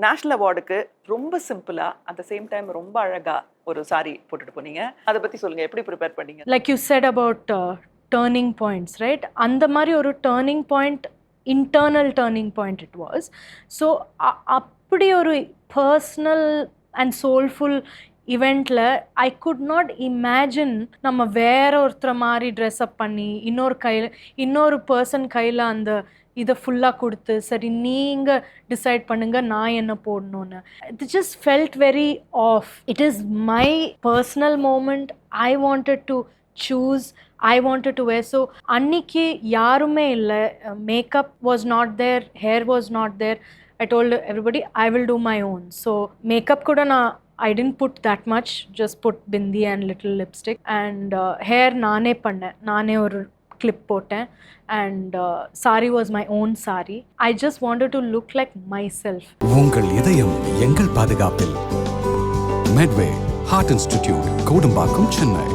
National அவார்டுக்கு ரொம்ப சிம்பிளா at the same time ரொம்ப அழகா ஒரு சாரி போட்டுட்டு போனீங்க. அதை பத்தி சொல்லுங்க, எப்படி ப்ரிப்பேர் பண்ணீங்க? Like you said about turning points, right? அந்த மாதிரி ஒரு turning point, internal turning point it was. So அப்படி ஒரு personal and soulful இவெண்ட்டில் ஐ குட் நாட் இமேஜின் நம்ம வேற ஒருத்தரை மாதிரி ட்ரெஸ்அப் பண்ணி இன்னொரு பர்சன் கையில் அந்த இதை ஃபுல்லாக கொடுத்து சரி நீங்கள் டிசைட் பண்ணுங்க நான் என்ன போடணும்னு. It just felt very off. It is my personal moment. I wanted to choose, I wanted to wear. So அன்னைக்கு யாருமே இல்லை. Makeup was not there, hair was not there. I told everybody I will do my own. So makeup கூட நான் I didn't put that much, just put bindi and little lipstick. And hair நானே பண்ணேன், நானே ஒரு clip போட்டேன். And sari was my own sari. I just wanted to look like myself. உங்கள் இதயம் எங்கள் பாதுகாப்பில். Medway Heart Institute, Kodambakkam, Chennai.